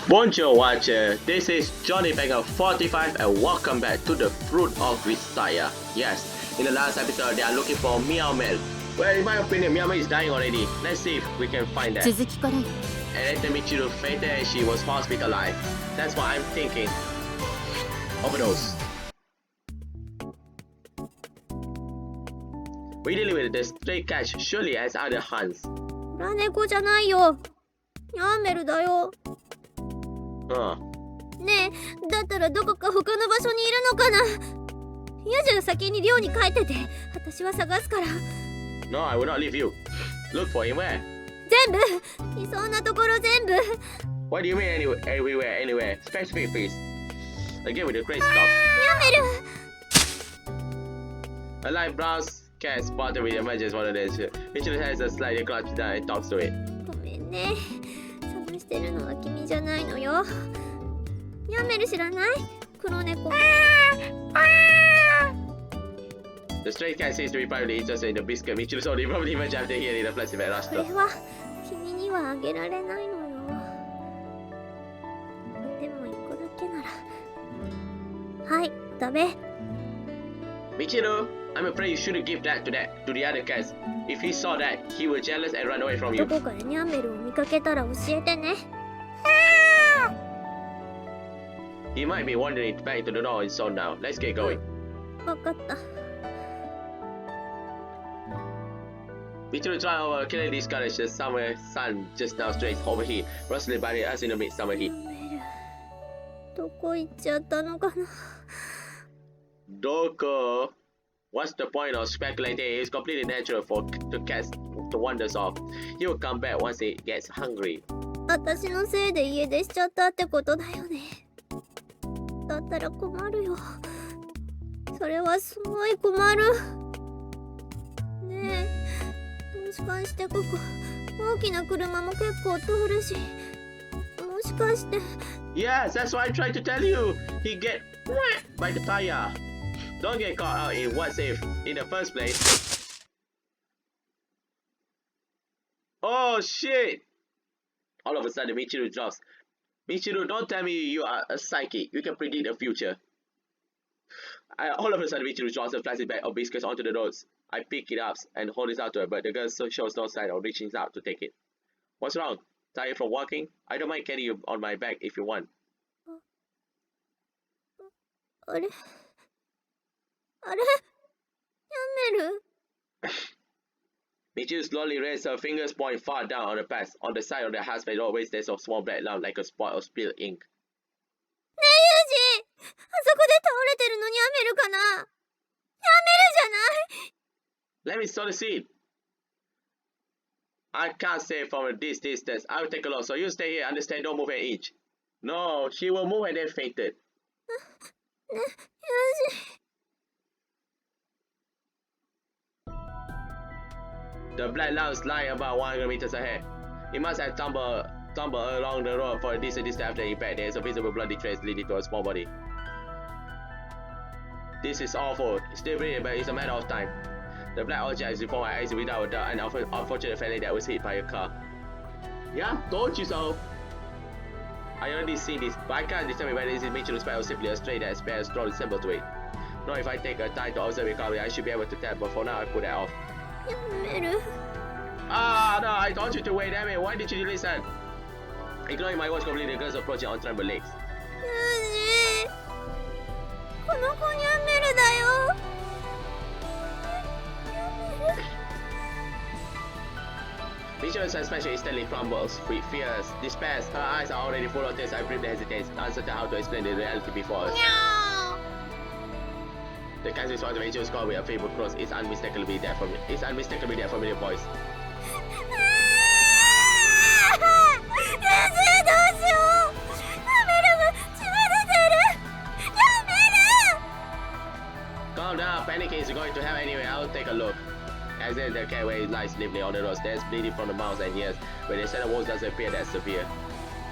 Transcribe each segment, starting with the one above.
Bonjour watcher, this is Johnny Banger 45 and welcome back to the Fruit of Grisaia. Yes, in the last episode they are looking for Meow Mel. Well, in my opinion, Meow Mel is dying already. Let's see if we can find that. And later Michiru fainted and she was hospitalized. That's what I'm thinking. Overdose. We dealing with the stray cats surely as other hunts. ラネコじゃないよ。ニャーメルだよ。ねえ、だったらどこか他の場所にいるのかな。嫌じゃ先に寮に帰ってて、私は探すから。No, I will not leave you. Look for him where? 全部いそうなところ全部。What do you mean everywhere, anywhere? Specific please. Again with the great stuff. ニャーメル A light brown cat spotted with emerges one of these. Michiru has a slightly crouched down and talks to it. ごめんね。探してるのは君じゃないのよ。ニャーメル知らない？黒猫。The stray cat seems to be privately interested in the biscuit. Michiru saw the probably image after hearing the plastic bag rushed これは君にはあげられないのよ。でも一個だけなら。はい、食べ。Michiru, I'm afraid you shouldn't give that to the other cats. If he saw that, he will jealous and run away from you. どこかでニャーメルを見かけたら教えてね。He might be wandering back into the door in so now. Let's get going. わかった。Michiru tried over, killing discouraged. The summer sun just now straight overheat, rustling by us in the midsummer heat. どこ行っちゃったのかな。Doko. What's the point of speculating? It's completely natural for the cats to wander off. He will come back once it gets hungry. 私のせいで家出しちゃったってことだよね。だったら困るよ。それはすごい困る。ねえ、もしかしてここ大きな車も結構通るし、もしかして。Yes, that's what I tried to tell you. He get by the tire. Don't get caught out in what's if in the first place. Oh shit! All of a sudden, Michiru drops. Michiru, don't tell me you are a psychic. You can predict the future. All of a sudden, Michiru drops a plastic bag of biscuits onto the roads. I pick it up and hold it out to her, but the girl shows no sign of reaching out to take it. What's wrong? Tired from walking? I don't mind carrying you on my back if you want. あれ？あれ？ニャンメル？ Michiru slowly raised her fingers, point far down on the path. On the side of the house, there always there's a small black lump like a spot of spilled ink. ねえユージ、あそこで倒れてるのニャンメルかな？ニャンメルじゃない？ Let me sow the seed. I can't say from this distance. I will take a look. So you stay here. Understand? Don't move an inch. No, she will move and then fainted. ね、ユージ。The black lumps lying about 100 meters ahead. It must have tumbled along the road for a decent distance after impact. There is a visible bloody trace leading to a small body. This is awful. It's still breathing, but it's a matter of time. The black object is before my eyes without a doubt, an unfortunate family that was hit by a car. Yeah, told you so. I already seen this, but I can't determine whether this is Michiru's spell or simply a stray that bears strong symbol to it. No, if I take a time to observe it calmly, I should be able to tell, but for now I put that off. ニャンメル。 Ah, no, I told you to wait, damn it. Why did you listen? Ignoring my words completely, the girls approaching on trembling legs. ユージ。この子ニャンメルだよ。Michiru's suspension instantly crumbles with fears, despair. Her eyes are already full of tears. I briefly hesitate, uncertain how to explain the reality before us. No! The cat's response to Michiru's call with a feeble cross is unmistakably their familiar voice. 先生どうしよう。ニャンメルが血が出てる。ニャンメル。 Calm down, panicking is going to hell anyway. I'll take a look. As in the cat where it lies sleepily on the road, there's bleeding from the mouth and ears, but the center wounds doesn't appear that severe.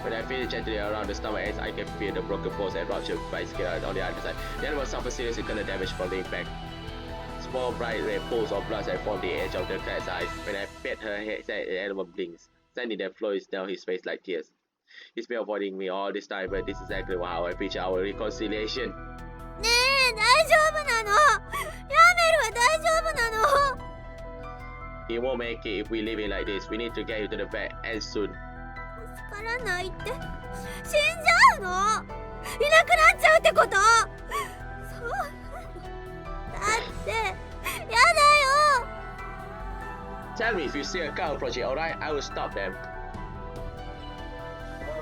When I feel it gently around the stomach edge, I can feel the broken bones and ruptured by skin on the other side. The animal suffers serious internal damage from the impact. small bright red pools of blood that form the edge of the cat's eyes. When I pet her head, the animal blinks, sending that flows down his face like tears. He's been avoiding me all this time, but this is exactly how I picture our reconciliation. ねえ、大丈夫なの？ヤメルは大丈夫なの？ He won't make it if we live it like this. We need to get you to the vet, and soon. 助からないって、死んじゃうの？いなくなっちゃうってこと？そうだってやだよ。 Tell me if you see a car approaching, alright? I will stop them.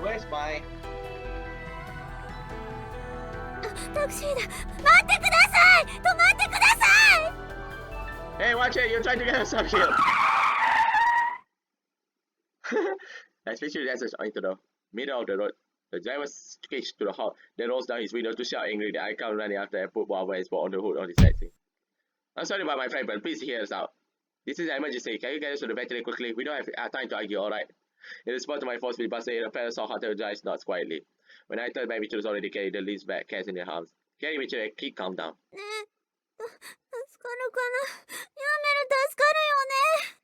Where's my... タクシーだ。待ってください。止まってください。 Hey, watch it! You're trying to get us up here! As Michiru dances into the middle of the road, the driver screeched to the halt, then rolls down his window to shout angrily that I come running after and put one of his on the hood on his taxi. I'm sorry about my friend, but please hear us out. This is an emergency. Can you get us to the vet quickly? We don't have time to argue, alright? In response to my force speed busted, a parasol hunter drives nuts quietly. When I turned back, Michiru was already carrying the leaves back, cats in their arms. Carry Michiru, keep calm down. ねえ、助かるかな。ヤメル助かるよね。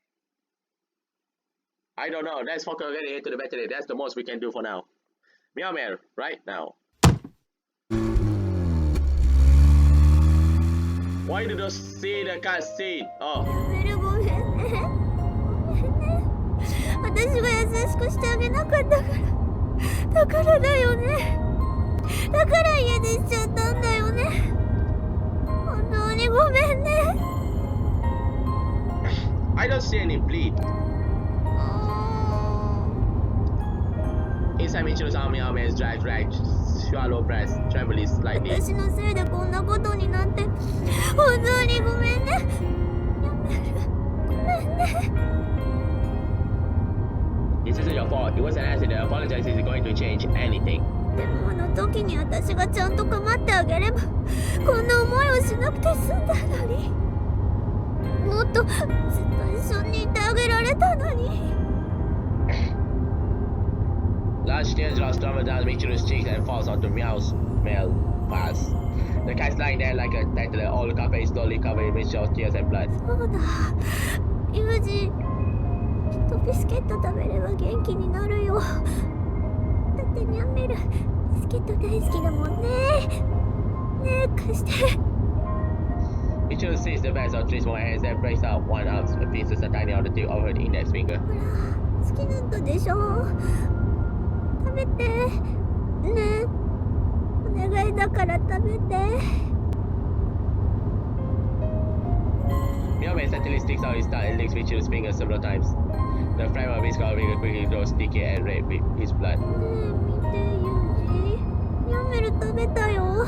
I don't know. Let's focus on getting into the vet today. That's the most we can do for now. Meow meow, right now. Why did you see the cutscene? Oh. ヤメルごめんね。ごめんね。私が優しくしてあげなかったから。だからだよね。だから家出しちゃったんだよね。本当にごめんね。 I don't see any bleed. Inside Michiru's arm, Meow Meow's dry, swallow breath, trembling slightly. 私のせいでこんなことになって本当にごめんね。やめる。ごめんね。 This isn't your fault. It was an accident. Apologize isn't going to change anything. でもあの時に私がちゃんと構ってあげればこんな思いをしなくて済んだのに。もっとずっと一緒にいてあげられたのに。 Large teardrops tumble down Michiru's cheeks and falls onto Meow's male paws. The cat's lying there like a tentacle, all the cafe is slowly covered in Michiru's tears and blood. そうだ。ユージ、きっとビスケット食べれば元気になるよ。だってニャンメル、ビスケット大好きだもんね。ねえ、貸して。 Michiru sees the bags of three small hands and breaks out one arm and pieces a tiny on the tip of her index finger. ほら、好きだったでしょ。食べて。ねえ、お願いだから食べて。 Meow Meow suddenly sticks out his tongue and licks Michiru's fingers several times. The flame of his skull quickly grows sticky and red with his blood. ねえ、見て、ユージ。ニャンメル食べたよ。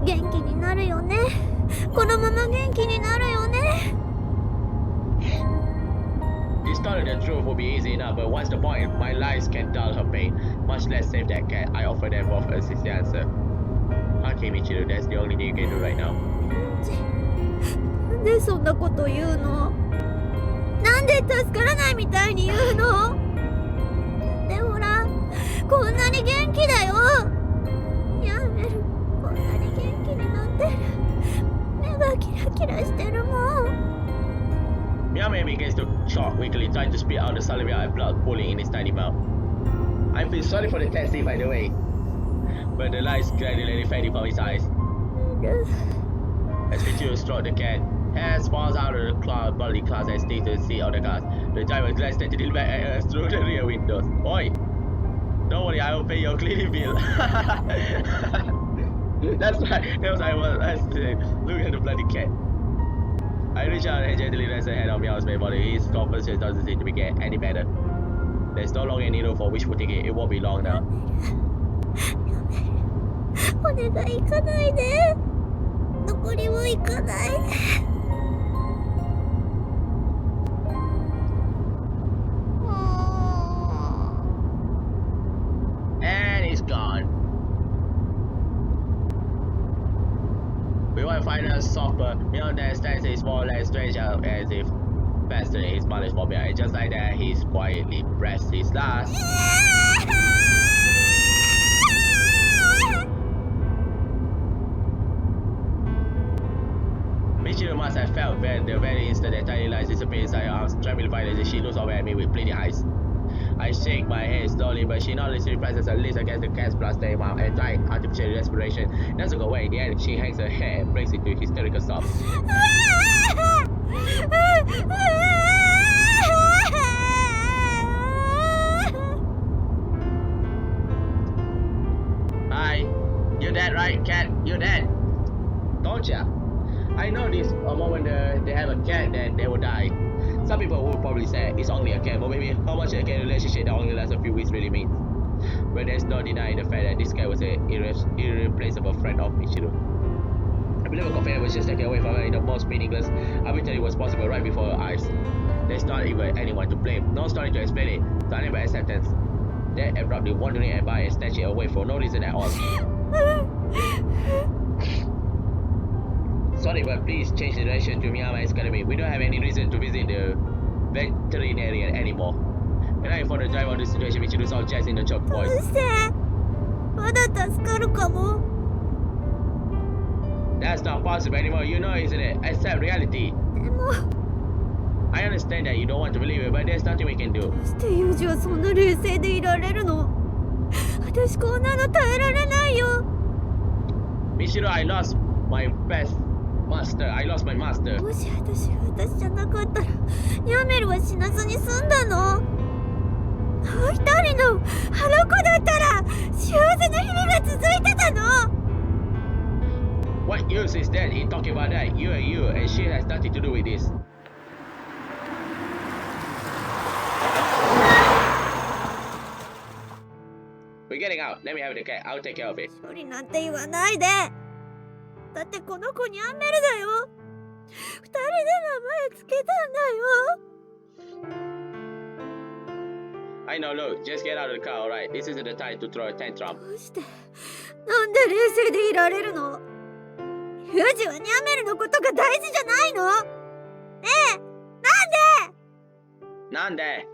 元気になるよね。このまま元気になるよね。 This thought the truth will be easy enough, but what's the point? My lies can dull her pain, much less save that cat. I offer them both a sincere answer. Okay, Michiru, that's the only thing you can do right now. なんでそんなこと言うの？なんで助からないみたいに言うの？だってほら、こんなに元気だよ。やめる、こんなに元気になってる。目がキラキラしてるもん。 Meow Meow begins to choke weakly, trying to spit out the salivary and blood pooling in his tiny mouth. I feel sorry for the cat, by the way, but the lights gradually fading from his eyes. As Michiru strokes the cat, hair falls out of the body clouds and sticks to the seat of the car. The driver glances steadily back at us through the rear windows. Oi! Don't worry, I will pay your cleaning bill. That's right, that was I was saying. Look at the bloody cat. I reach out and gently rest a hand on Meow's main body. His conversation doesn't seem to be getting any better. There's no longer any room for wishful thinking. It won't be long now. お願い行かないで。どこにも行かないで。 And he's gone. We won't find a softer. Meow then stands his small legs stretched out as if fastening his mother's formula. And just like that, he's quietly pressed his last. Michiru must must have felt the very instant that tiny lights disappeared inside her arms. Trembling violently, she looks over at me with bleeding eyes. I shake my head slowly, but she noticeably presses her lips against the cat's bloodstained mouth and dry artificial respiration doesn't go away. In the end, she hangs her head and breaks into hysterical sobs. Hi, you're dead, right, cat? You're dead. Don't ya? I know this a moment they have a cat, then they will die. Some people will probably say it's only a cat, but maybe how much a cat relationship that only lasts a few weeks really means. But there's no denying the fact that this cat was an irreplaceable friend of Michiru. I believe a companion was just taken away from her in the most meaningless, arbitrary was possible right before her eyes. There's not even anyone to blame, no story to explain it, nothing but acceptance. They're abruptly wandering and by and snatching away for no reason at all. Sorry, but please change the direction to Miyama Academy. We don't have any reason to visit the veterinarian anymore. And I informed the driver of the situation, Michiru saw Jazz in the choked voice. どうしてまだ助かるかも That's not possible anymore, you know, isn't it? Accept reality. でも I understand that you don't want to believe it, but there's nothing we can do. どうしてユージはそんな冷静でいられるの私こんなの耐えられないよ Michiru, I lost my best master. I lost my master. もし私が私じゃなかったらニャメルは死なずに済んだの一人のあの子だったら幸せな日々が続いてたの What use is that in talking about that? You and you, and she has nothing to do with this. We're getting out. Let me have the cat. I'll take care of it. 処理なんて言わないでだってこの子ニャンメルだよ二人で名前つけたんだよ I know, look, just get out of the car, alright? This isn't the time to throw a tantrum. どうしてなんで冷静でいられるのユージはニャンメルのことが大事じゃないのねえなんで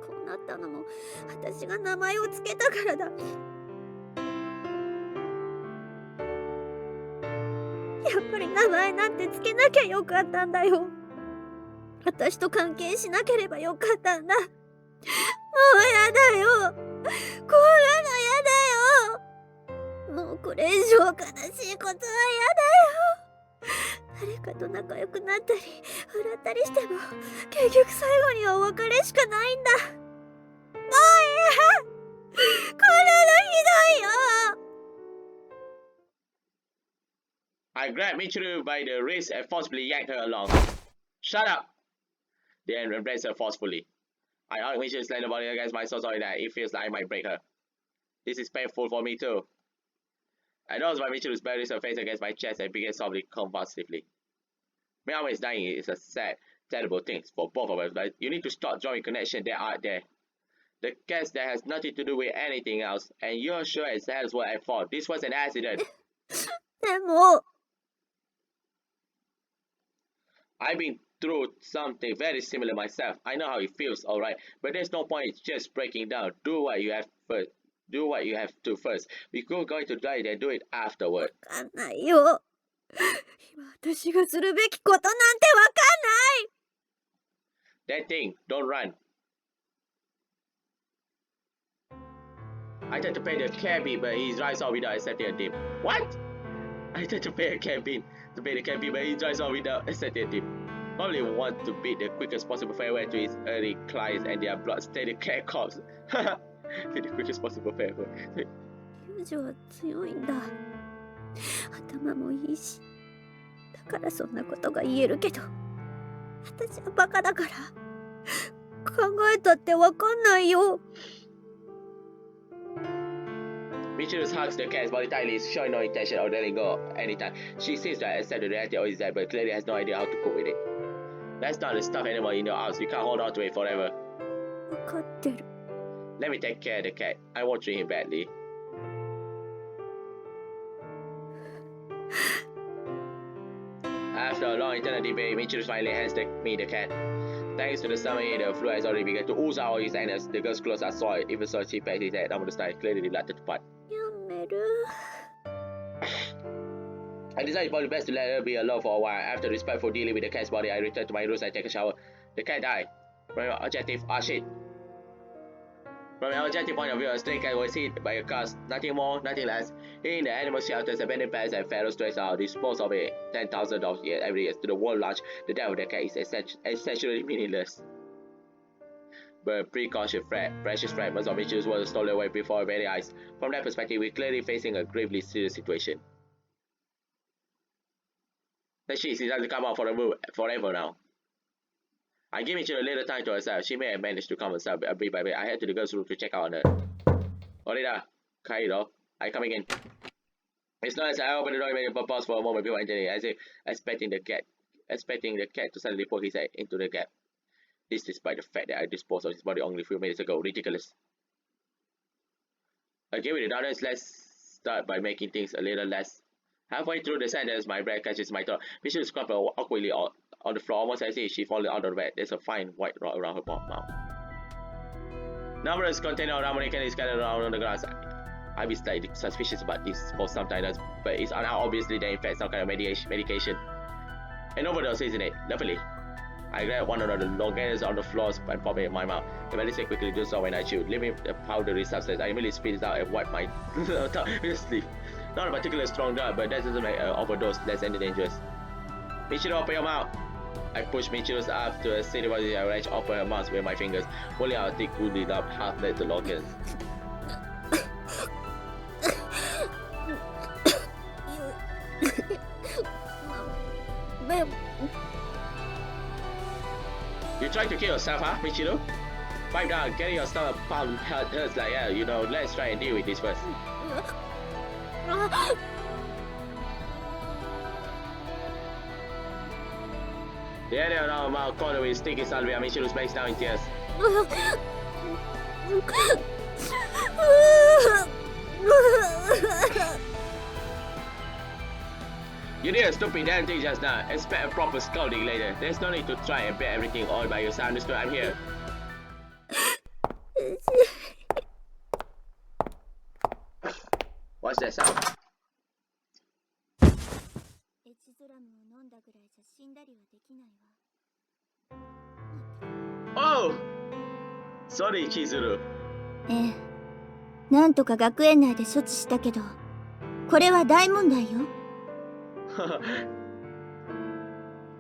こうなったのも私が名前をつけたからだやっぱり名前なんてつけなきゃよかったんだよ私と関係しなければよかったんだもうやだよこんなのやだよもうこれ以上悲しいことはやだよ誰かと仲良くなったり笑ったりしても結局最後にはお別れしかないんだもういいこんなのひどいよI grabbed Michiru by the wrist and forcibly yanked her along. Shut up! Then embraced her forcefully. I hugged Michiru's slender body against my so sorry that it feels like I might break her. This is painful for me too. I noticed why Michiru buried her face against my chest and began sobbing convulsively. Miyama is dying is a sad, terrible thing for both of us, but you need to stop drawing connections that are there. The case that has nothing to do with anything else, and you're sure as hell is what I thought. This was an accident. でも I've been through something very similar myself. I know how it feels, alright, but there's no point in just breaking down. Do what you have first. Do what you have to first. If you're going to die, then do it afterward. わかんないよ今私がするべきことなんてわかんない That thing, don't run. I tried to pay the cabby, but he drives off without accepting a tip. What? I tried to pay the cabby, but he drives off without accepting a tip. Probably want to bid the quickest possible farewell to his early clients and their blood-stained cat corpse. The quickest possible farewell. 友情は強いんだ頭もいいしだからそんなことが言えるけど私はバカだから考えたってわかんないよ Michiru hugs the cat's body tightly, showing no intention of letting go anytime. She seems to accept the reality of his death, but clearly has no idea how to cope with it. That's not the stuff anymore in your arms. You can't hold on to it forever. わかってる Let me take care of the cat. I won't treat him badly. After a long internal debate, Michiru finally hands me the cat. Thanks to the summary, the fluid has already begun to ooze out of his anus. The girl's clothes are soiled. Even so, she pats his head over the style, clearly reluctant to part. やめる I decided probably best to let her be alone for a while. After respectful dealing with the cat's body, I returned to my room and take a shower. The cat died. From an objective, shit. From an objective point of view, a stray cat was hit by a car, nothing more, nothing less. In the animal shelters, abandoned pets and feral strays are disposed of it $10,000 every year. To the world large, the death of the cat is essentially meaningless. But precaution, precious fragments of Michiru's were stolen away before our very eyes. From that perspective, we're clearly facing a gravely serious situation. The she doesn't come out for a move forever now. I gave Michiru a little time to herself. She may have managed to calm herself bit by bit. I head to the girls' room to check out on her. Orida, Kaido, I coming in. It's not as I opened the door and made a pause for a moment before entering, as if expecting the cat to suddenly poke his head into the gap. This despite the fact that I disposed of his body only a few minutes ago. Ridiculous. Again with the darkness, let's start by making things a little less. Halfway through the sentence, my breath catches my throat. Michiru scrambled awkwardly on the floor, almost as if she fallen out of bed. There's a fine white rod around her mouth. Numerous container of ammunition scattered around on the grass. I've been slightly suspicious about this for some time, but it's now obviously they in fact some kind of medication. An overdose, isn't it? Lovely. I grabbed one of the lozenges on the floor and popped it in my mouth. The medicine quickly do so when I chew, leaving the powdery substance. I immediately spit it out and wipe my tongue with a sleeve. Not a particularly strong drug, but that doesn't make an overdose less any dangerous. Michiru, open your mouth! I pushed Michiru's up to a city body. I wrenched open her mouth with my fingers, pulling out a thick, wounded up half-lit lozenge. You trying to kill yourself, huh, Michiru? Pipe down, getting your stomach pound hurts like hell, you know. Let's try and deal with this first. The area around her mouth corner with sticky salvia, Michiru breaks down in tears. You did a stupid damn thing just now. Expect a proper scolding later. There's no need to try and bear everything all by yourself. Understood? I'm here. What's that sound? Oh! Sorry, Chizuru. ええ、なんとか学園内で処置したけど、これは大問題よ。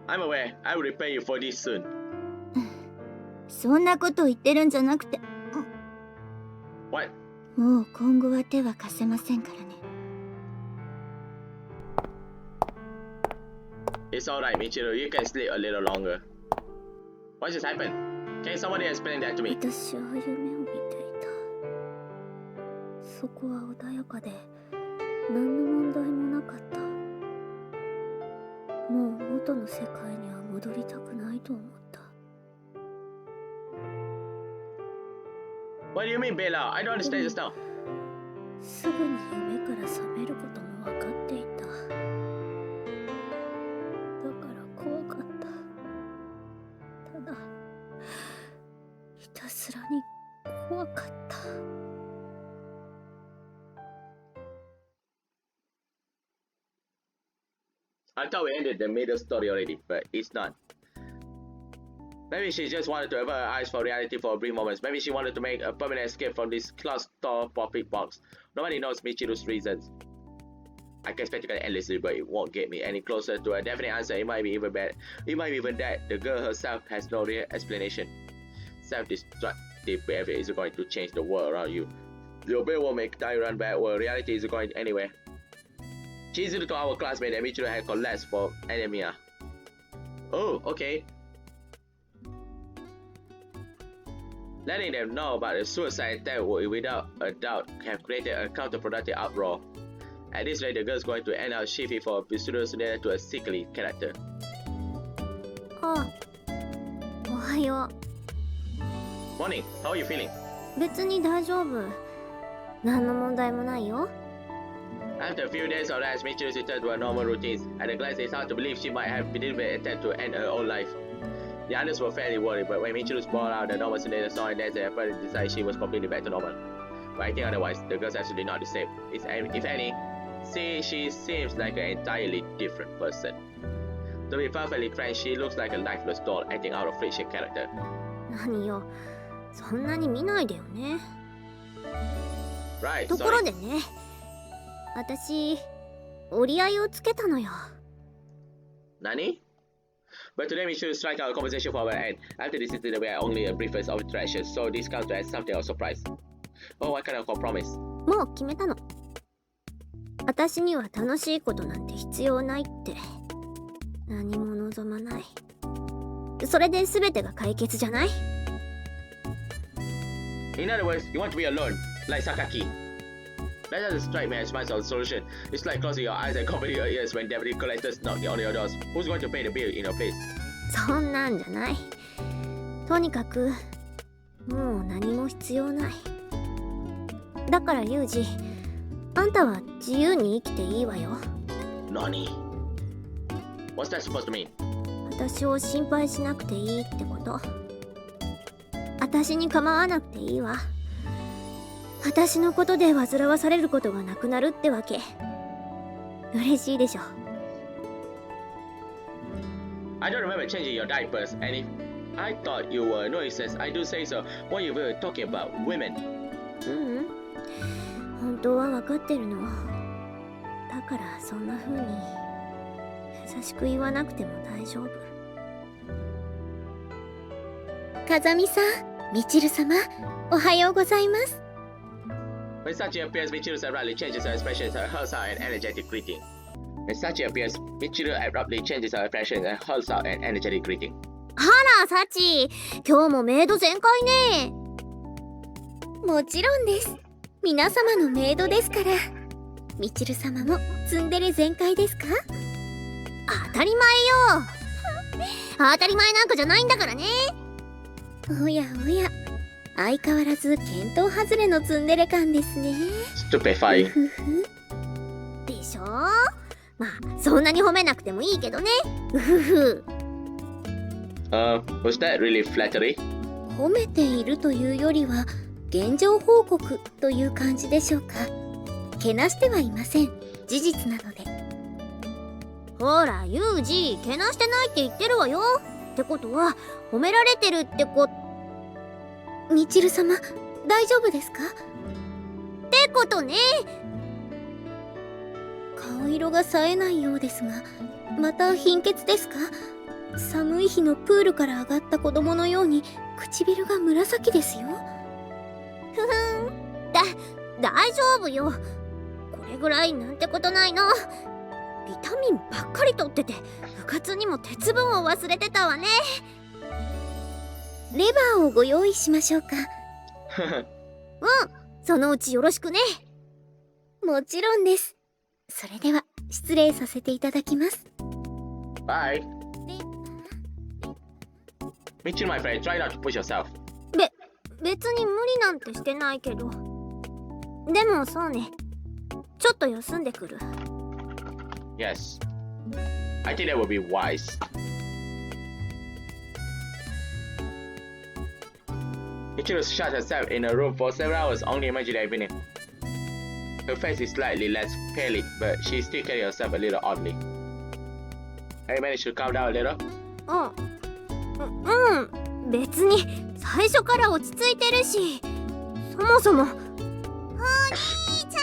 I'm aware. I will repay you for this soon. そんなこと言ってるんじゃなくて。What? もう今後は手は貸せませんからね。It's alright, Michiru. You can sleep a little longer. What just happened? Can somebody explain that to me? 私は夢を見ていた。そこは穏やかで何の問題もなかった。もう元の世界には戻りたくないと思った。What do you mean, Bella? I don't understand just now. すぐに夢から覚めることも分かっていた。だから怖かった。ただ、ひたすらに怖かった。I thought we ended the middle story already, but it's not. Maybe she just wanted to avert her eyes from reality for a brief moment. Maybe she wanted to make a permanent escape from this claustrophobic box. Nobody knows Michiru's reasons. I can speculate endlessly, but it won't get me any closer to a definite answer. It might be even bad. It might be even that the girl herself has no real explanation. Self-destructive behavior is going to change the world around you. Your brain will make time run backward. Reality is going anywhere. Chizuru told our classmate that Michiru had collapsed for anemia. Oh, okay. Letting them know about the suicide attack would without a doubt have created a counterproductive uproar. At this rate, the girl's going to end up shifting from a pseudo to a sickly character. あ、おはよ Morning, how are you feeling? う。別に大丈夫。何の問題もないよ。After a few days of rest, Michiru returned to her normal routines. At a glance, it's hard to believe she might have deliberately attempted to end her own life. The others were fairly worried, but when Michiru brought out the normal sedated saw and danced, they apparently decided she was completely back to normal. But acting otherwise, the girl's absolutely not the same. If any, see, she seems like an entirely different person. To be perfectly frank, she looks like a lifeless doll acting out of fiction character. 何よ、そんなに見ないでよね。 Right, ところ sorry. でね、私折り合いをつけたのよ。 Nani? But today we should strike out a conversation for our end. After this incident, we are only a briefest of interaction, so this counts as something of surprise. Oh, what kind of compromise? もう決めたの。私には楽しいことなんて必要ないって。何も望まない。それで全てが解決じゃない？ In other words, you want to be alone, like Sakaki. That doesn't strike me as much of a solution. It's like closing your eyes and covering your ears when deputy collectors knock on your doors. Who's going to pay the bill in your place? そんなんじゃない。とにかくもう何も必要ない。だからユージ、あんたは自由に生きていいわよ。 Nani? What's that supposed to mean? 私を心配しなくていいってこと。私に構わなくていいわ。私のことで煩わされることがなくなるってわけ。嬉しいでしょ。 I don't remember changing your diapers, and if I thought you were annoying since I do say so when you were talking about women. ううん。本当は分かってるの。だからそんな風に優しく言わなくても大丈夫。風見さん、みちる様、おはようございます。 When Sachi appears, Michiru abruptly changes her expression and hurls out an energetic greeting. When Sachi appears, Michiru abruptly changes her expression and hurls out an energetic greeting. あら、サチ、今日もメイド全開ね。もちろんです。皆様のメイドですから。みちる様もツンデレ全開ですか？当たり前よ。当たり前なんかじゃないんだからね。おやおや、相変わらず見当外れのツンデレ感ですね。Stupefying. でしょ？まあそんなに褒めなくてもいいけどね。うふふ。Was that really flattery? 褒めているというよりは現状報告という感じでしょうか。けなしてはいません。事実なので。ほらユージ、けなしてないって言ってるわよ。ってことは褒められてるってこ。みちる様、大丈夫ですか？ってことね。顔色が冴えないようですが、また貧血ですか？寒い日のプールから上がった子供のように唇が紫ですよ。ふふん、大丈夫よ。これぐらいなんてことないの。ビタミンばっかり取ってて、部活にも鉄分を忘れてたわね。レバーをご用意しましょうか。そのうちよろしくね。もちろんです。それでは失礼させていただきます。 Bye. Michiru, my friend, try not to push yourself. 別に無理なんてしてないけど。でもそうね。ちょっと休んでくる。Yes. I think that would be wise. Michiru shut herself in a room for several hours, only imagining everything. Her face is slightly less pale, but she still carries herself a little oddly. Have you managed to calm down a little? 別に最初から落ち着いてるし、そもそも。お兄ち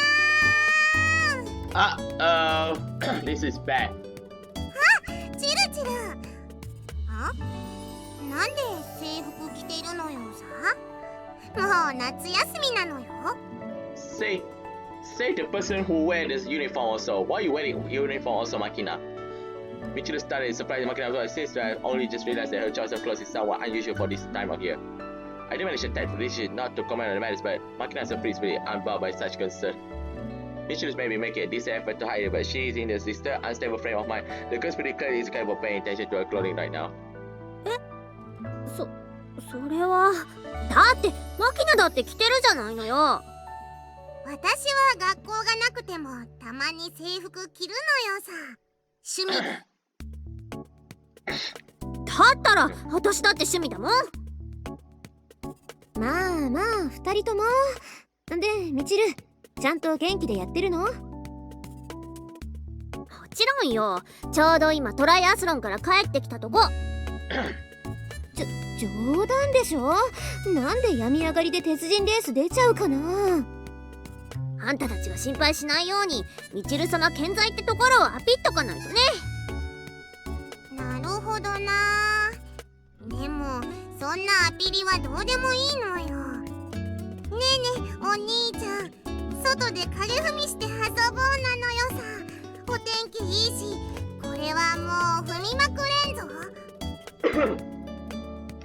ゃん。This is bad. チルチル。なんで制服着てるのよさ。もう夏休みなのよ。Say the person who wears this uniform also. Why are you wearing uniform also, Makina? Michiru started surprising Makina as well, since to have only just realized that her choice of clothes is somewhat unusual for this time of year. I did manage to take the decision not to comment on the matters, but Makina appears really unbound by such concern. Michiru may be making a decent effort to hide it, but she is in a disturbed, unstable frame of mind. The girl's pretty clearly is capable of paying attention to her clothing right now. それはだってマキナだって着てるじゃないのよ。私は学校がなくてもたまに制服着るのよさ。趣味で。だったら私だって趣味だもん。まあまあ二人とも。でみちる、ちゃんと元気でやってるの？ちろんよ。ちょうど今トライアスロンから帰ってきたとこ。冗談でしょ。なんで病み上がりで鉄人レース出ちゃうかな。あんたたちが心配しないようにみちる様健在ってところをアピっとかないとね。なるほどな。でもそんなアピリはどうでもいいのよ。ねえねえお兄ちゃん、外で影踏みして遊ぼうなのよさ。お天気いいし、これはもう踏みまくれんぞ。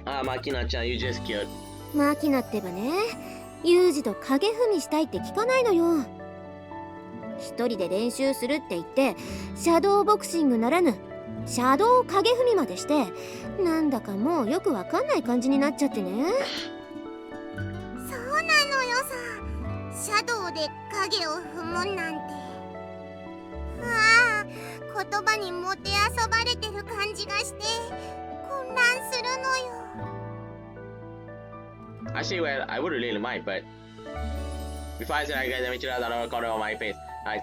Ah, Makina-chan, you just cute. マキナってばね、ユージと影踏みしたいって聞かないのよ。一人で練習するって言ってシャドーボクシングならぬシャドー影踏みまでして、なんだかもうよくわかんない感じになっちゃってね。そうなのよさ。シャドウで影を踏むなんて。ああ、言葉にもてあそばれてる感じがして混乱するのよ。Actually, well, I wouldn't really mind, but before I said I get the Michiru out of the corner of my face,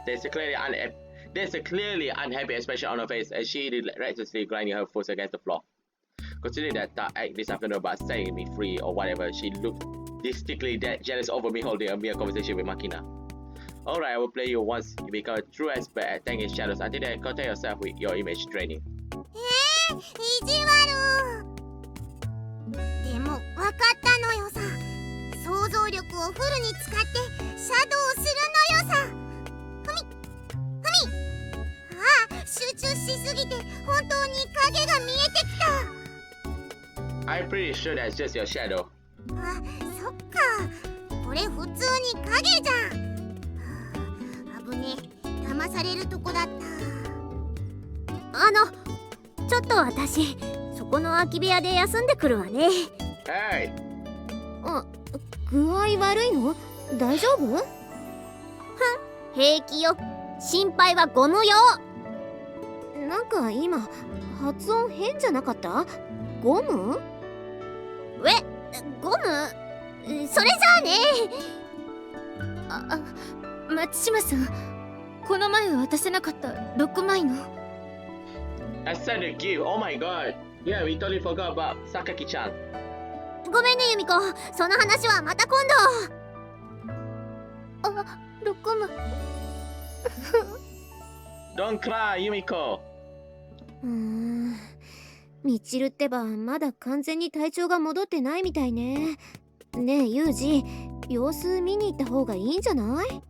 there's a clearly unhappy expression on her face as she did recklessly grinding her foot against the floor. Considering that act this afternoon about setting me free or whatever, she looked distinctly jealous over me holding a mere conversation with Makina. Alright, I will play you once you become a true expert at thanking shadows. Until then, content yourself with your image training. 意地悪。でも分かったのよさ。想像力をフルに使ってシャドウするのよさ。ああ、集中しすぎて本当に影が見えてきた。 I'm pretty sure that's just your shadow. あ、そっか。これ普通に影じゃん。危ねえ、騙されるとこだった。ちょっと私そこの空き部屋で休んでくるわね。Hey! 具合悪いの？大丈夫？平気よ。心配はゴムよ。なんか今発音変じゃなかった？ゴム？ゴム？それじゃあね。松島さん、この前渡せなかった6枚の。I said a gift. Oh my god. Yeah, we totally forgot about Sakaki-chan. ごめんねユミコ、その話はまた今度。6枚。Don't cry, Yumiko. みちるってばまだ完全に体調が戻ってないみたいね。ねえユージ、様子見に行った方がいいんじゃない？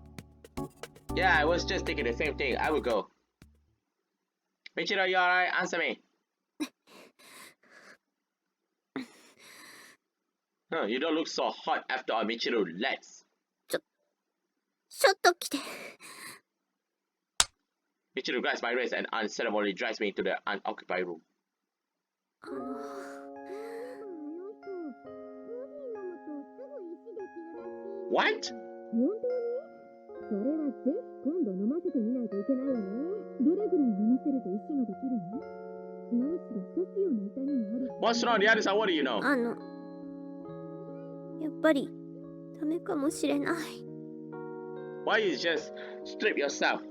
Yeah, I was just thinking the same thing. I will go. Michiru, you alright? Answer me. Huh, you don't look so hot after all, Michiru. Let's. ちょっと来て。Michiru grabs my wrist and unceremoniously drives me into the unoccupied room. What? それはぜひ今度飲ませてみないといけないわね。どれぐらい飲ませると石ができるの？何しろ刺すような痛みがある。What's wrong, the others? What do you know? やっぱりダメかもしれない。Why you just strip yourself?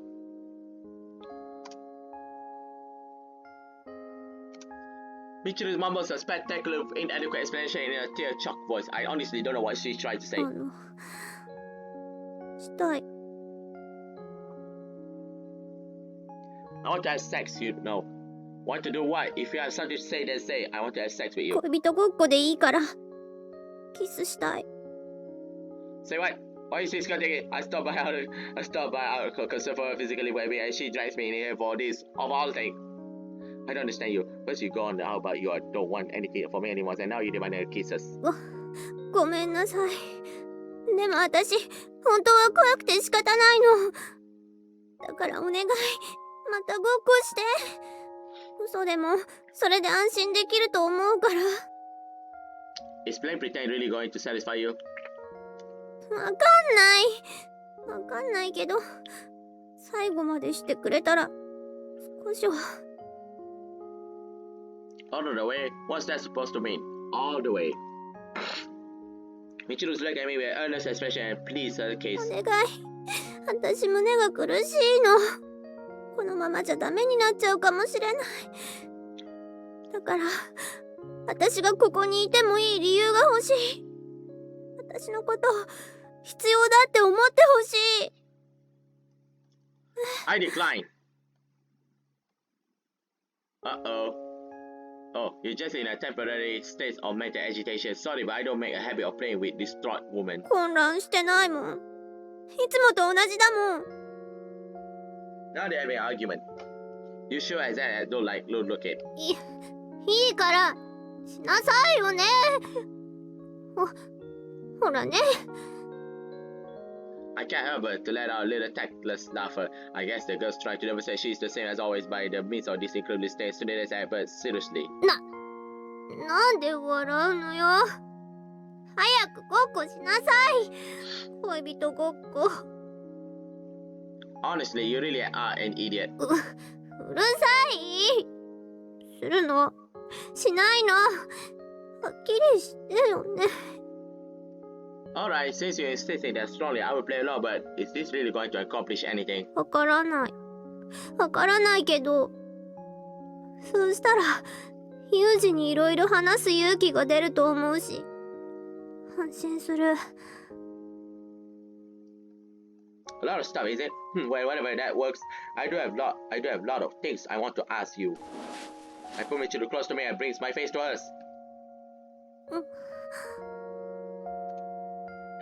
Michiru mumbles a spectacular, inadequate explanation in a tear-chocked voice. I honestly don't know what she's trying to say. したい。I want to have sex, you know. Want to do what? If you have something to say, then say. I want to have sex with you. 恋人ごっこでいいからキスしたい。Say what? Why is she scolding? I stopped by out concern for her physically well-being, and she drives me in here for this of all things. I don't understand you. First you go on how about you don't want anything from me anymore, and now you demand to kiss us. ごめんなさい。でも私本当は怖くて仕方ないの。だからお願い、またごっこして。嘘でもそれで安心できると思うから。Is playing pretend really going to satisfy you? わかんないけど、最後までしてくれたら少しは。All the way? What's that supposed to mean? All the way. Michiru's looking at me with earnest expression and pleads her case. お願い、私胸が苦しいの。このままじゃダメになっちゃうかもしれない。だから私がここにいてもいい理由が欲しい。私のこと必要だって思ってほしい。I decline. Uh-oh. Oh, you're just in a temporary state of mental agitation. Sorry, but I don't make a habit of playing with distraught women. 混乱してないもん。いつもと同じだもん。Now they're having an argument. You sure as that I don't like look it. いいからしなさいよね。ほらね。I can't help but to let out a little tactless laugher. I guess the girls try to demonstrate she's the same as always by the means of this incredibly staying student but seriously. なんで笑うのよ。早くごっこしなさい。恋人ごっこ。Honestly, you really are an idiot. うるさい。するのしないの。はっきりしてよね。Alright, since you're insisting that strongly, I will play along, but is this really going to accomplish anything? わからない。わからないけど、そうしたらユージにいろいろ話す勇気が出ると思うし、安心する。A lot of stuff, is it? Well, whatever that works. I do have a lot of things I want to ask you. I put Michiru close to me and brings my face to hers.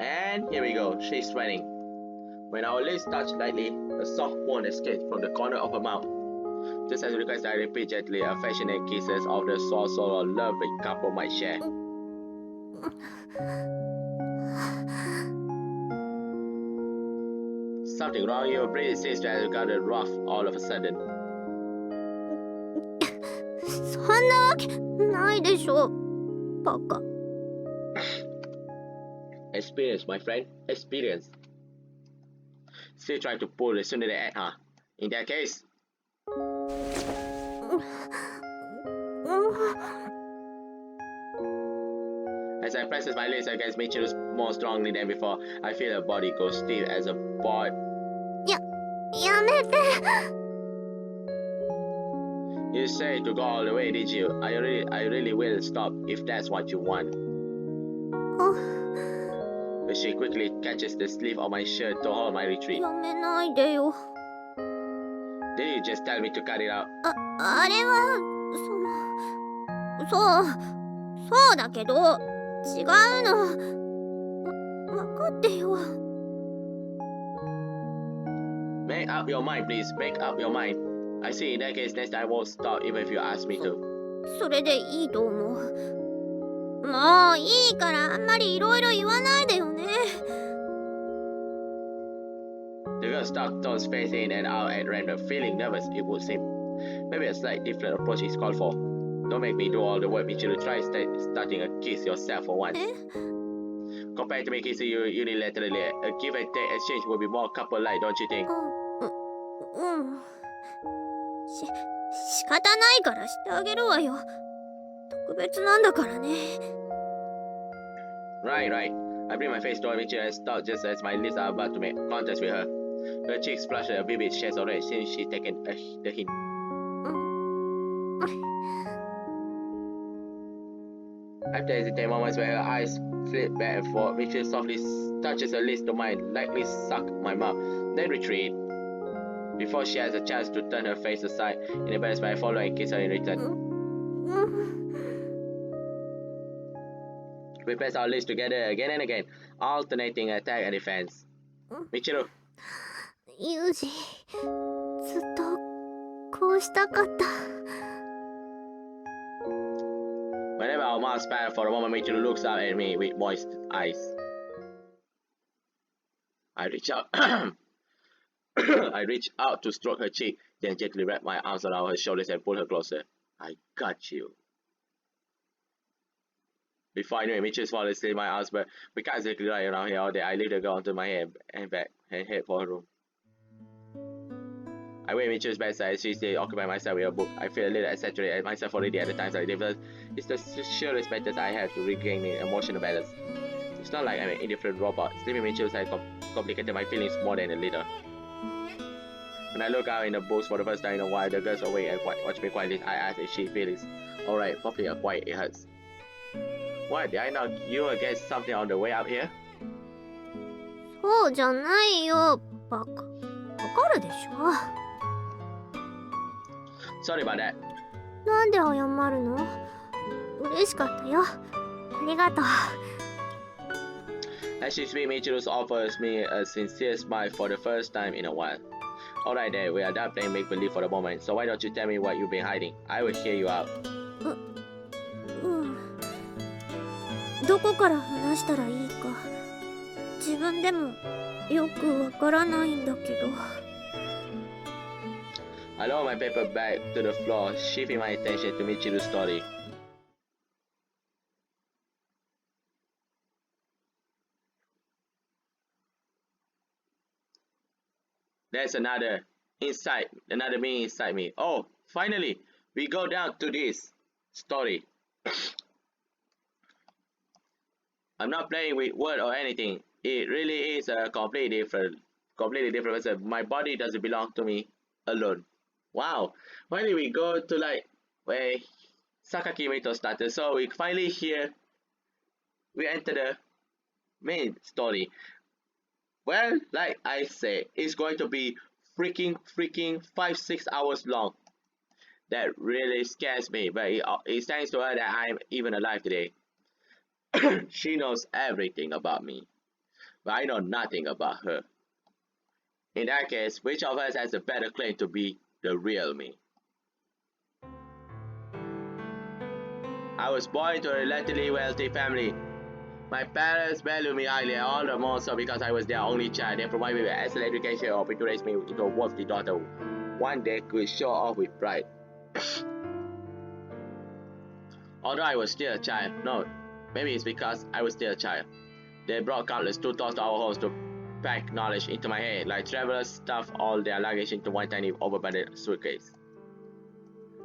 And here we go. She's sweating. When our lips touch lightly, a soft moan escapes from the corner of her mouth. Just as requested, I repeat gently, affectionate kisses of the soft soul of love a couple might share. Something wrong, your breathing seems to have gotten rough all of a sudden. そんなわけないでしょ。バカ。Experience, my friend. Experience. Still trying to pull the sooner at her. In that case. As I presses my lips against Michiru's more strongly than before, I feel her body go stiff as a board. やめて。You say to go all the way, did you? I really will stop if that's what you want. But she quickly catches the sleeve of my shirt to hold my retreat. やめないでよ。Did you just tell me to cut it out? あれはそうだけど違うの。わかってよ。Make up your mind, please. Make up your mind. I see. In that case, next time I won't stop even if you ask me to. それでいいと思う。もういいからあんまりいろいろ言わないでよね。The girl stopped, tones facing in and out at random, feeling nervous, it would seem. Maybe a slight different approach is called for. Don't make me do all the work, Michiru. Try starting a kiss yourself for once. Compared to me kissing you unilaterally, a give and take exchange would be more couple-like, don't you think? 仕方ないからしてあげるわよ。特別なんだからね。Right. I bring my face toward Michiru and stop just as my lips are about to make contact with her. Her cheeks flush a vivid shades of red since she's taken the hint. After hesitating moments where her eyes flip back and forth, Michiru softly touches her lips to mine, lightly suck my mouth, then retreat. Before she has a chance to turn her face aside, in embarrassment I follow and kiss her in return. We press our lips together again and again, alternating attack and defense. Michiru. ユージ、ずっとこうしたかった。Whenever our mouths part for a moment, Michiru looks up at me with moist eyes. I reach out. I reach out to stroke her cheek, then gently wrap my arms around her shoulders and pull her closer. I got you. Before I knew it, Michiru's fallen asleep in my arms, but we can't exactly lie around here all day. I leave the girl onto my head and back and head for her room. I wait Michiru's bedside as she stays occupied myself with a book. I feel a little exaggerated at myself already at the times I live. It's the surest methods I have to regain the emotional balance. It's not like I'm an indifferent robot. Sleeping Michiru's had complicated my feelings more than a little. When I look out in the books for the first time in a while, the girls away and watch me quietly. I ask if she feels alright. Probably a quiet. It hurts. What? Did I knock you against something on the way up here? そうじゃないよ、バカ。わかるでしょ。Sorry about that. なんで謝るの？嬉しかったよ。ありがとう。As she speaks, Michiru offers me a sincere smile for the first time in a while. Alright then, we are done playing make-believe for the moment, so why don't you tell me what you've been hiding? I will hear you out. どこから話したらいいか自分でもよくわからないんだけど。I lower my paper back to the floor, shifting my attention to Michiru's story. There's another me inside me. Oh, finally, we go down to this story. I'm not playing with word or anything. It really is a completely different person. My body doesn't belong to me alone. Wow. Finally we go to like where Sakaki Mito started. So we finally we enter the main story. Well, like I say, it's going to be freaking 5-6 hours long. That really scares me, but it's thanks to her that I'm even alive today. She knows everything about me, but I know nothing about her. In that case, which of us has a better claim to be the real me? I was born into a relatively wealthy family. My parents value me highly, all the more so because I was their only child. They provided me with an excellent education, hoping to raise me into a worthy daughter one day could show off with pride. Although I was still a child, no, maybe it's because I was still a child. They brought countless tutors to our homes to pack knowledge into my head, like travelers stuff all their luggage into one tiny overburdened suitcase.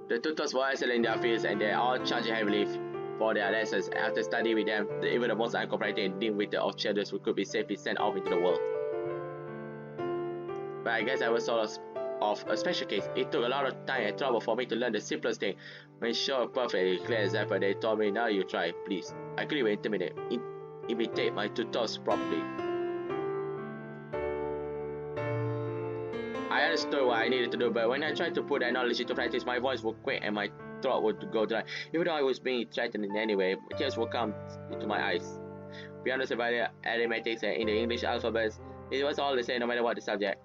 The tutors were excellent in their fields and they all charged heavily for their lessons. After studying with them, even the most uncooperative and dim-witted of children who could be safely sent off into the world. But I guess I was sort of a special case. It took a lot of time and trouble for me to learn the simplest thing. When sure perfectly clear example, they told me, now you try, please. I couldn't even imitate my tutors properly. I understood what I needed to do, but when I tried to put that knowledge into practice, my voice would quake and my throat would go dry. Even though I was being threatened in any way, tears would come into my eyes. Beyond the survival arithmetics and in the English alphabets, it was all the same no matter what the subject.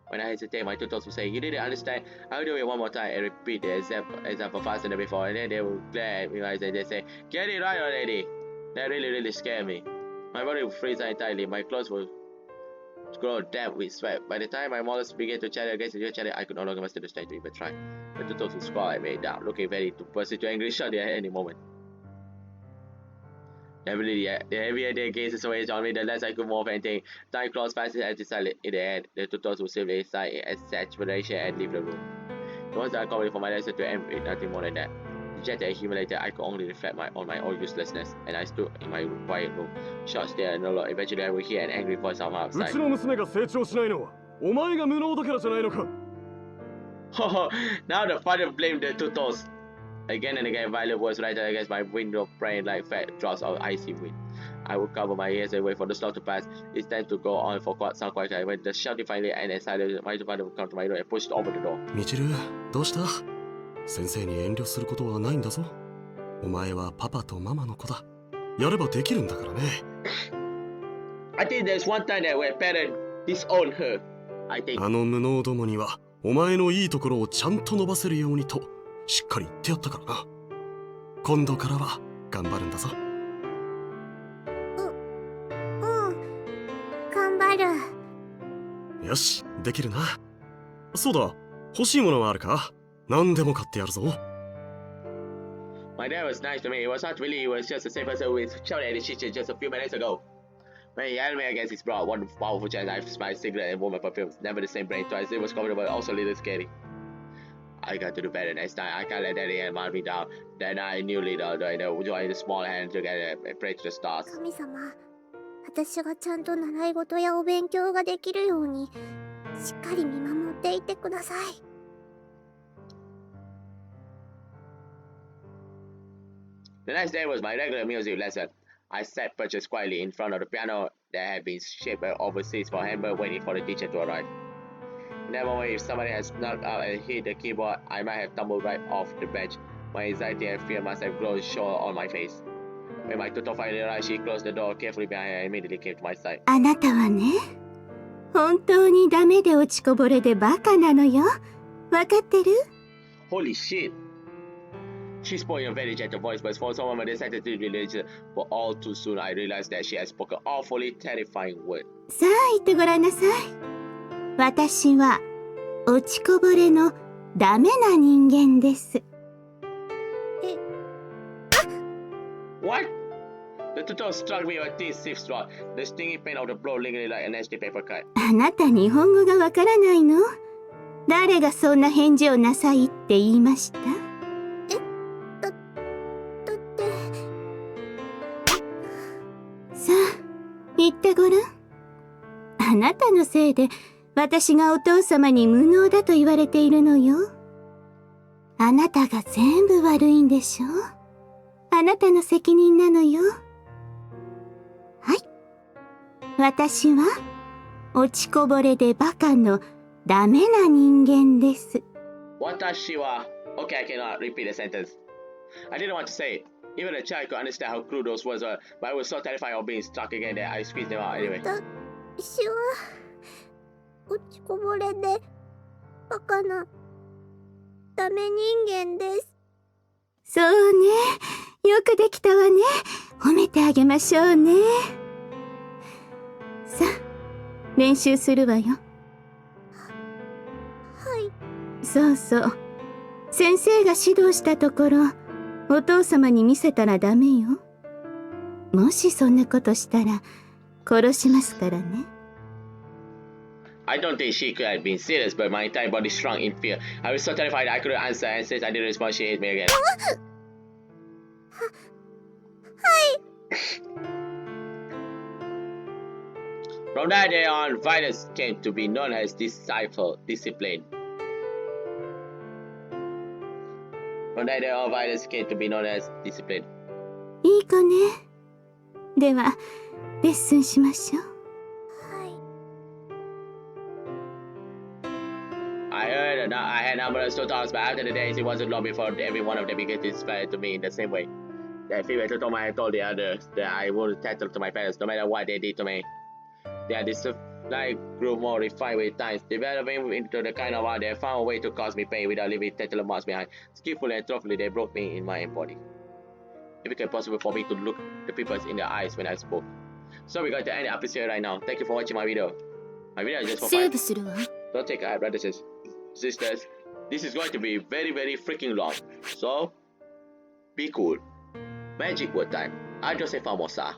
When I hesitate, my tutors would say, you didn't understand, I'll do it one more time and repeat the example faster than before, and then they would glare at me and they say, get it right already. That really scared me. My body would freeze entirely, my clothes would grow damp with sweat. By the time my molars began to chatter against the chatter, I could no longer muster the strength to even try. The tutors would scowl at me down, looking ready to burst into angry shot at any moment. The heavier their gazes away on me, the less I could move anything. Time closed fast as decided in the end. The tutors would simply sigh in exasperation and leave the room. It was uncomfortable for my lesson to end with nothing more than that. Dejected and humiliated, I could only reflect on my own uselessness, and I stood in my quiet room, short stare and no look. Eventually I would hear an angry voice from outside. Now the father blamed the tutors. Again and again, violent words right against my window, praying like fat drops of icy wind. I would cover my ears and wait for the storm to pass. It's time to go on for some quiet time. When the shouting finally ended, silence, my father would come to my door and push open the door. Michiru, どうした？先生に遠慮することはないんだぞ。お前はパパとママの子だ。やればできるんだからね。I think there's one time that where parents disown her. I think. あの無能どもにはお前のいいところをちゃんと伸ばせるようにとしっかり言ってやったからな。今度からは頑張るんだぞ。頑張る。よし、できるな。そうだ、欲しいものはあるか？何でも買ってやるぞ。My dad was nice to me. It was not really, he was just the same person who shouted at the kitchen just a few minutes ago. When he held me against his brow, one powerful chance, I smiled cigarette and wore my perfume. Never the same brain twice. It was comfortable, also a little scary. I got to do better next time. I can't let Daddy and Mom me down. Then I knew little, joined the small hand together and prayed to the stars. 神様、私がちゃんと習い事やお勉強ができるようにしっかり見守っていてください。The next day was my regular music lesson. I sat perched quietly in front of the piano that had been shaped overseas for Hamburg, waiting for the teacher to arrive. In that moment, if somebody had snuck out and hit the keyboard, I might have tumbled right off the bench. My anxiety and fear must have grown sure on my face. When my tutor finally arrived, she closed the door carefully behind her and immediately came to my side. あなたはね、本当にダメで落ちこぼれでバカなのよ。わかってる？ Holy shit! She spoke in a very gentle voice, but for some moment, this attitude related, but all too soon, I realized that she had spoken awfully terrifying words. さあ言ってごらんなさい。私は落ちこぼれのダメな人間です。What? The tutor struck me with a thin stiff straw. The stinging pain of the blow lingered like a nasty paper cut. あなた日本語がわからないの？誰がそんな返事をなさいって言いました？だってさあ言ってごらん。あなたのせいで私がお父様に無能だと言われているのよ。あなたが全部悪いんでしょ。あなたの責任なのよ。はい。私は落ちこぼれでバカのダメな人間です。Watashi wa... Okay, I cannot repeat the sentence. I didn't want to say it. Even a child could understand how crude those words were, but I was so terrified of being struck again that I squeezed them out anyway. 私は落ちこぼれでバカなダメ人間です。そうね。よくできたわね。褒めてあげましょうね。さあ、練習するわよ。はい。そうそう。先生が指導したところ、お父様に見せたらダメよ。もしそんなことしたら、殺しますからね。I don't think she could have been serious, but my entire body shrunk in fear. I was so terrified that I couldn't answer, and since I didn't respond, she hit me again. From that day on, violence came to be known as discipline. From that day on, violence came to be known as discipline. いい子ね。では、レッスンしましょう。I had numerous tutors, but after the days, it wasn't long before every one of them began to inspire to me in the same way. That female tutor might have told the others that I would tattle to my parents no matter what they did to me. Their discipline grew more refined with time, developing into the kind of art that found a way to cause me pain without leaving tattling marks behind. Skillfully and thoughtfully, they broke me in my body. It became possible for me to look the people in their eyes when I spoke. So we're going to end the episode right now. Thank you for watching my video. My video is just for fun. Don't take it, brothers and sisters. This is going to be very, very freaking long. So, be cool. Magic word time. Adios e famosa.